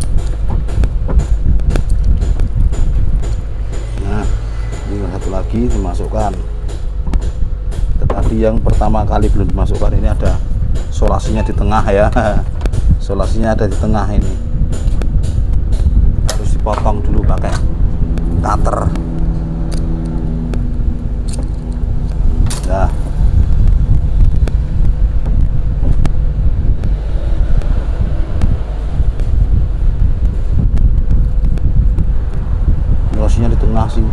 Nah, tinggal satu lagi dimasukkan. Tadi yang pertama kali belum dimasukkan, ini ada solasinya di tengah ya. Solasinya ada di tengah ini. Terus dipotong dulu pakai cutter. Nah, solasinya di tengah sih.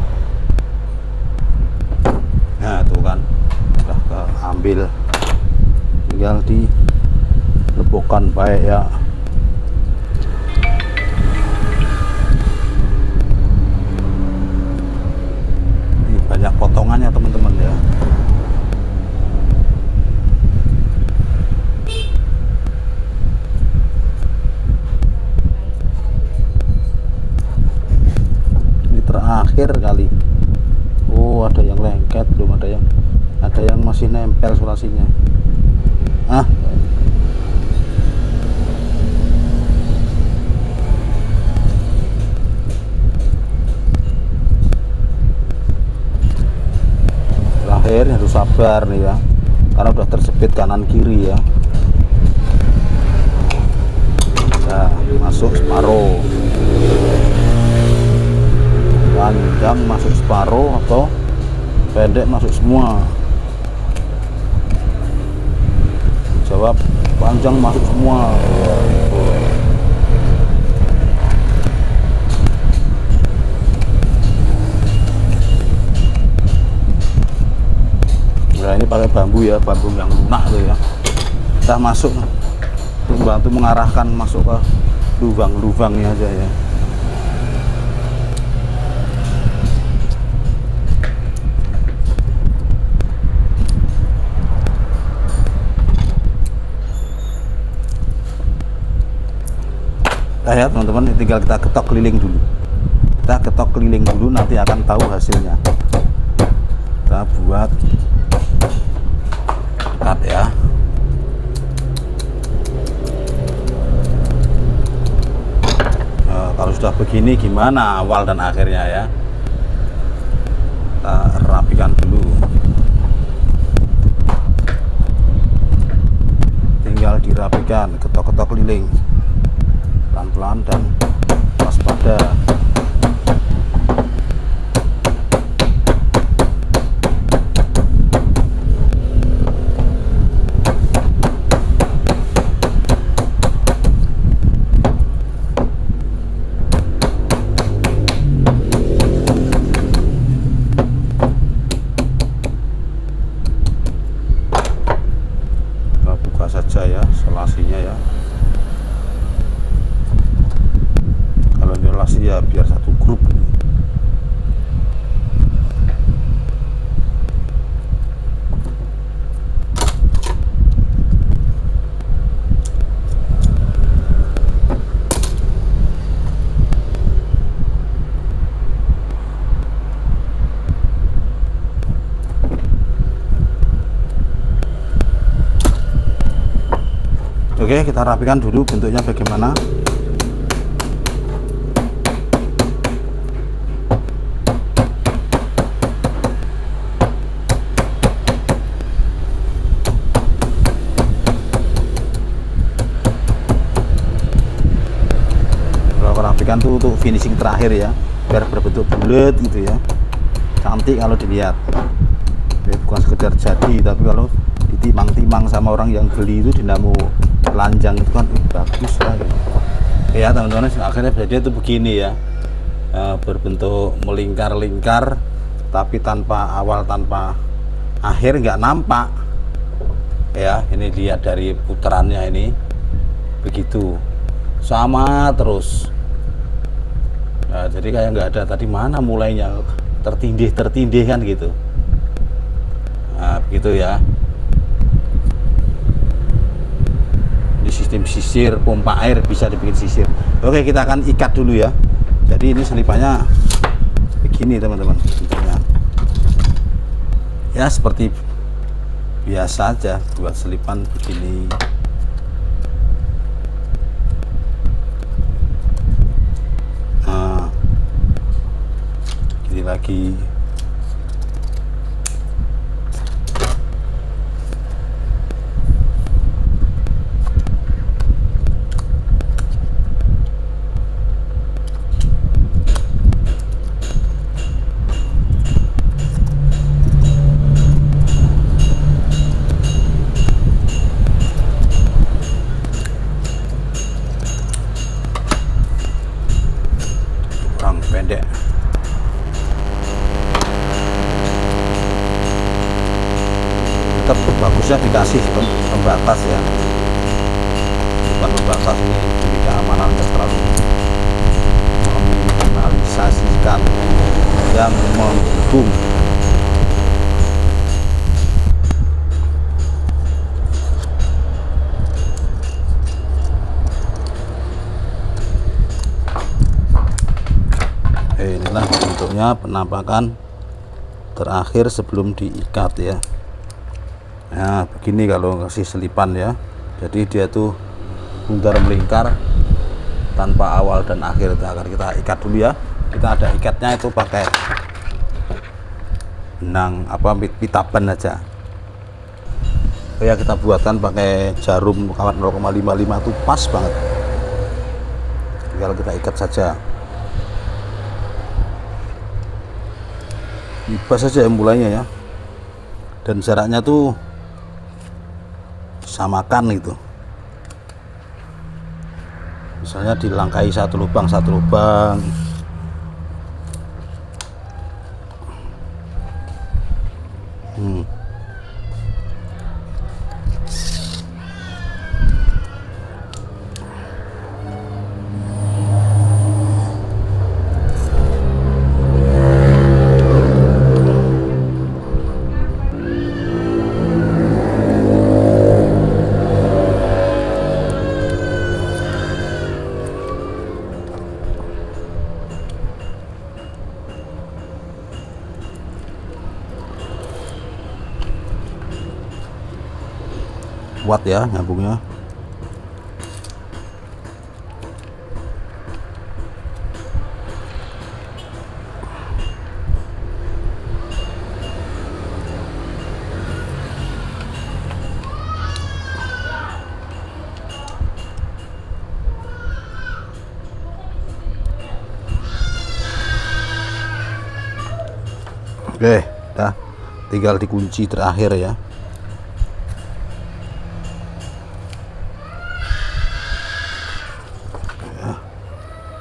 Nah, tuh kan udah keambil, tinggal dilebokkan baik ya. Ini banyak potongannya teman-teman ya. Ini terakhir kali. Oh, ada yang lengket, belum ada yang masih nempel solasinya. Ah, terakhir harus sabar nih ya, karena udah tersepit kanan kiri ya. Nah, masuk separuh. panjang masuk separuh atau pendek masuk semua. Jawab panjang masuk semua. Nah ini pakai bambu ya, bambu yang lunak tuh ya. Kita masuk untuk membantu mengarahkan masuk ke lubang-lubangnya aja ya. Nah ya teman-teman, tinggal kita ketok keliling dulu. Kita ketok keliling dulu, nanti akan tahu hasilnya. Kita buat dekat ya. Nah, kalau sudah begini gimana awal dan akhirnya ya? Kita rapikan dulu. Tinggal dirapikan, ketok-ketok keliling. Pelan-pelan dan waspada. Kita buka saja ya selasinya ya. Ya biar satu grup. Oke, kita rapikan dulu bentuknya bagaimana. Rapikan tuh untuk finishing terakhir ya, biar berbentuk bulat gitu ya, cantik kalau dilihat ya, bukan sekedar jadi, tapi kalau ditimang-timang sama orang yang beli itu dinamo telanjang itu kan bagus lah gitu. Ya teman-teman, akhirnya jadi itu begini ya, berbentuk melingkar-lingkar tapi tanpa awal tanpa akhir, nggak nampak ya. Ini lihat dari putarannya ini begitu sama terus. Nah, jadi kayak nggak ada tadi mana mulainya, tertindih kan gitu. Nah begitu ya. Ini sistem sisir pompa air, bisa dibikin sisir. Oke, kita akan ikat dulu ya. Jadi ini selipannya begini teman-teman, bentuknya ya seperti biasa aja buat selipan begini. Lagi kurang pendek. Tetap bagusnya dikasih pembatas ya, bukan pembatas ini demi keamanan, nggak terlalu meminimalisasikan yang menghukum. Inilah bentuknya penampakan terakhir sebelum diikat ya. Nah begini kalau kasih selipan ya, jadi dia tuh bundar melingkar tanpa awal dan akhir. Itu akan kita ikat dulu ya. Kita ada ikatnya itu pakai benang pitaban aja. Oh ya, kita buatkan pakai jarum kawat 0,55 itu pas banget. Tinggal kita ikat saja. Bebas saja ya mulainya ya, dan jaraknya tuh samakan gitu, misalnya dilangkai satu lubang kuat ya nyambungnya. Oke, dah tinggal dikunci terakhir ya.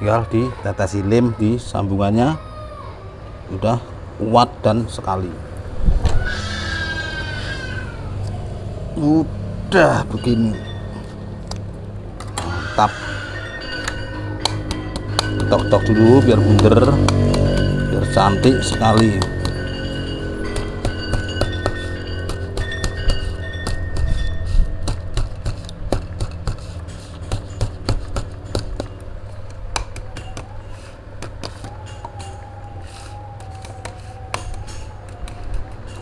Tinggal ditetesi lem di sambungannya, udah kuat dan sekali. Udah begini, mantap. Tok-tok dulu biar bunder, biar cantik sekali.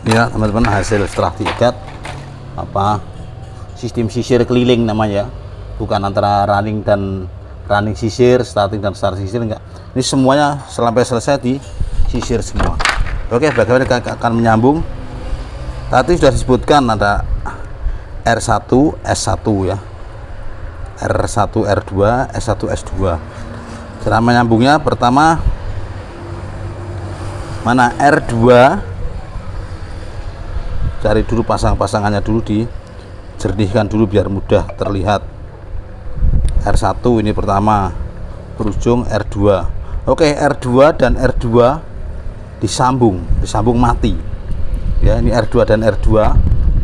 Ya teman-teman, hasil setelah diikat sistem sisir keliling namanya, bukan antara running sisir, starting dan start sisir, enggak. Ini semuanya sampai selesai di sisir semua. Oke, bagaimana kita akan menyambung? Tadi sudah disebutkan ada R1 S1 ya, R1 R2 S1 S2. Cara menyambungnya, pertama mana R2, cari dulu pasang-pasangannya dulu, dijernihkan dulu biar mudah terlihat. R1 ini pertama, berujung R2. Oke, R2 dan R2 disambung mati ya. Ini R2 dan R2,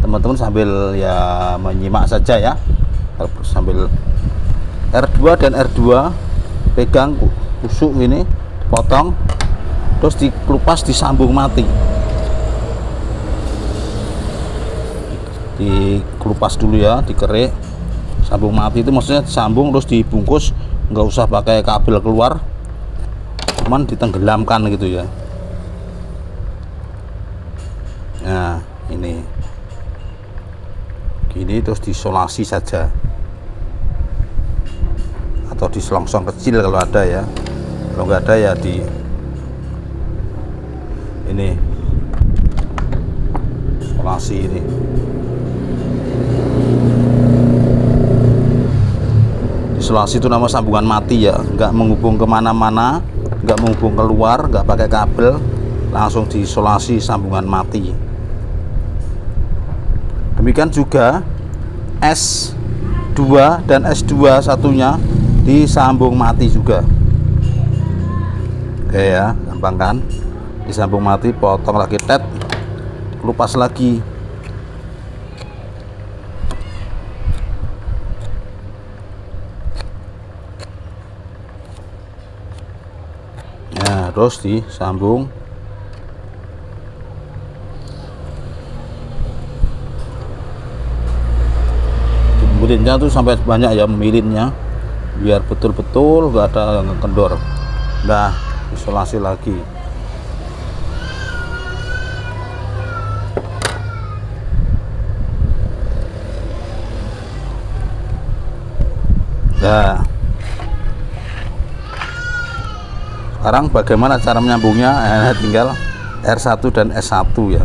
teman-teman sambil ya menyimak saja ya, sambil R2 dan R2 pegang tusuk ini, potong, terus dikelupas, disambung mati. Dikelupas dulu ya, dikerik, sambung mati itu maksudnya disambung terus dibungkus, nggak usah pakai kabel keluar, cuman ditenggelamkan gitu ya. Nah ini gini, terus disolasi saja atau diselongsong kecil kalau ada ya, kalau nggak ada ya di ini solasi ini. Isolasi itu nama sambungan mati ya, nggak menghubung kemana-mana, nggak menghubung keluar, nggak pakai kabel, langsung diisolasi sambungan mati. Demikian juga S2 dan S2 satunya disambung mati juga. Oke ya, gampang kan? Disambung mati, potong lagi, tet, kelupas lagi. Nah, terus disambung. Milinnya tuh sampai banyak ya, milinnya biar betul-betul nggak ada kendor. Nah, isolasi lagi. Nah, sekarang bagaimana cara menyambungnya? Tinggal R1 dan S1 ya,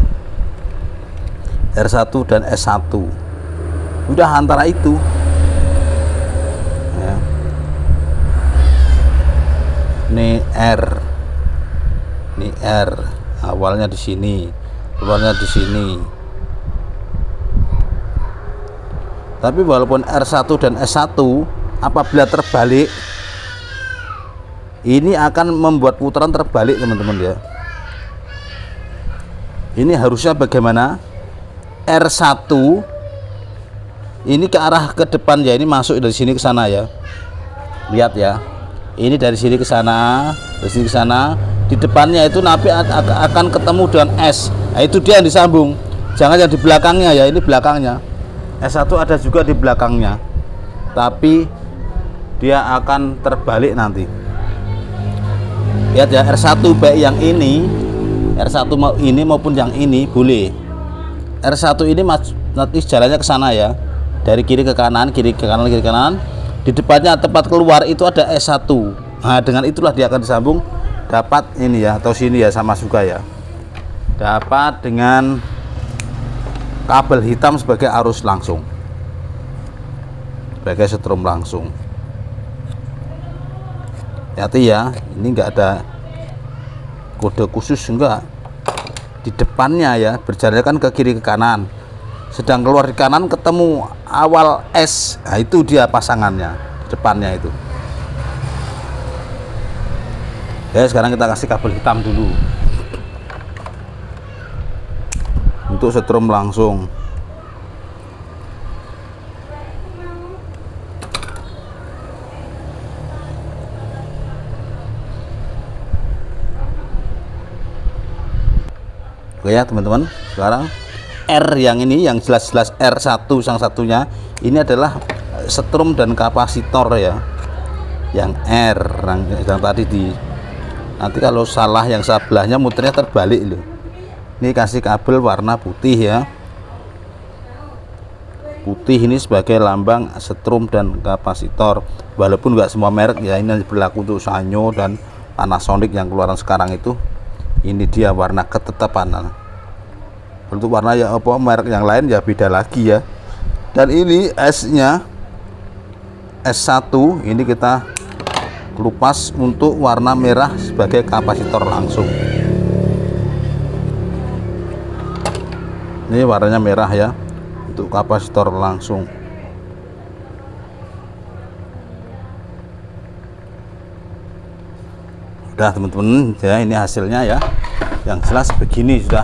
R1 dan S1, udah antara itu ya. Ini R, awalnya di sini, keluarnya di sini. Tapi walaupun R1 dan S1 apabila terbalik, ini akan membuat putaran terbalik teman-teman ya. Ini harusnya bagaimana? R1 ini ke arah ke depan ya, ini masuk dari sini ke sana ya. Lihat ya. Ini dari sini ke sana, dari sini ke sana. Di depannya itu nanti akan ketemu dengan S. Nah, itu dia yang disambung. Jangan yang di belakangnya ya, ini belakangnya. S1 ada juga di belakangnya. Tapi dia akan terbalik nanti. Lihat ya, R1 baik yang ini, R1 ini maupun yang ini boleh. R1 ini nanti jalannya ke sana ya. Dari kiri ke kanan, kiri ke kanan, kiri ke kanan. Di depannya tempat keluar itu ada S1. Nah, dengan itulah dia akan disambung dapat ini ya, atau sini ya sama juga ya. Dapat dengan kabel hitam sebagai arus langsung. Sebagai setrum langsung. Hati ya, ini enggak ada kode khusus, enggak. Di depannya ya, berjalan kan ke kiri ke kanan. Sedang keluar di kanan ketemu awal S. Nah, itu dia pasangannya di depannya itu. Ya, sekarang kita kasih kabel hitam dulu untuk setrum langsung. Oke ya teman-teman, sekarang R yang ini, yang jelas-jelas R1 sang satunya ini adalah setrum dan kapasitor ya. Yang R yang tadi di, nanti kalau salah yang sebelahnya muternya terbalik loh. Ini kasih kabel warna putih ya. Putih ini sebagai lambang setrum dan kapasitor. Walaupun nggak semua merek ya, ini berlaku untuk Sanyo dan Panasonic yang keluaran sekarang itu. Ini dia warna ketetapan. Untuk warna ya apa merek yang lain ya beda lagi ya. Dan ini S-nya S1 ini kita kelupas untuk warna merah sebagai kapasitor langsung. Ini warnanya merah ya untuk kapasitor langsung. Udah teman-teman ya, ini hasilnya ya. Yang jelas begini sudah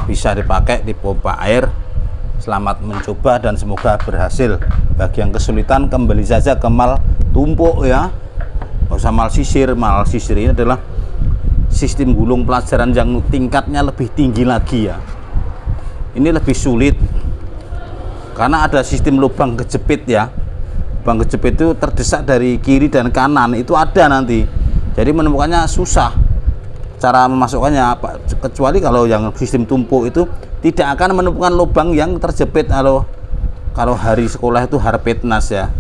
bisa dipakai di pompa air. Selamat mencoba dan semoga berhasil. Bagi yang kesulitan kembali saja ke mal tumpuk ya. Nggak usah mal sisir. Mal sisir ini adalah sistem gulung pelajaran yang tingkatnya lebih tinggi lagi ya. Ini lebih sulit karena ada sistem lubang kejepit ya. Lubang kejepit itu terdesak dari kiri dan kanan, itu ada nanti. Jadi menemukannya susah cara memasukkannya, apa kecuali kalau yang sistem tumpuk itu tidak akan menemukan lubang yang terjepit. Kalau hari sekolah itu Harpetnas ya,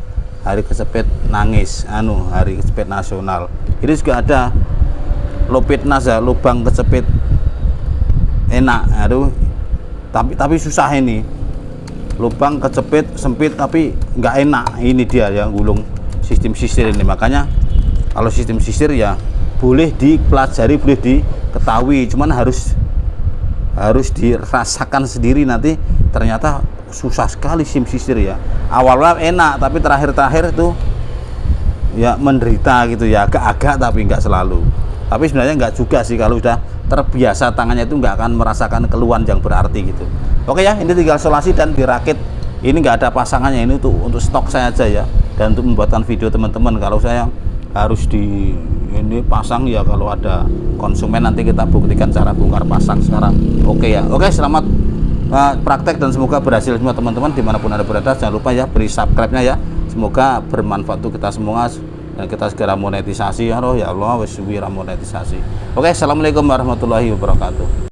hari kejepit nangis, hari kejepit nasional. Ini juga ada Lopetnas ya, lubang kejepit enak. Tapi susah ini, lubang kejepit sempit tapi nggak enak. Ini dia yang gulung sistem sisir ini. Makanya kalau sistem sisir ya boleh dipelajari, boleh diketahui, cuman harus dirasakan sendiri. Nanti ternyata susah sekali sistem sisir ya. Awalnya enak tapi terakhir itu ya menderita gitu ya, agak-agak tapi nggak selalu. Tapi sebenarnya nggak juga sih, kalau sudah terbiasa tangannya itu nggak akan merasakan keluhan yang berarti gitu. Oke ya, ini tinggal solasi dan dirakit. Ini nggak ada pasangannya, ini untuk stok saya aja ya, dan untuk membuatkan video teman-teman. Kalau saya harus di ini pasang ya, kalau ada konsumen nanti kita buktikan cara bongkar pasang sekarang. Oke ya, oke, selamat praktek dan semoga berhasil semua teman-teman dimanapun Anda berada. Jangan lupa ya beri subscribe-nya ya, semoga bermanfaat untuk kita semua dan kita segera monetisasi ya Allah, wes monetisasi. Oke, assalamualaikum warahmatullahi wabarakatuh.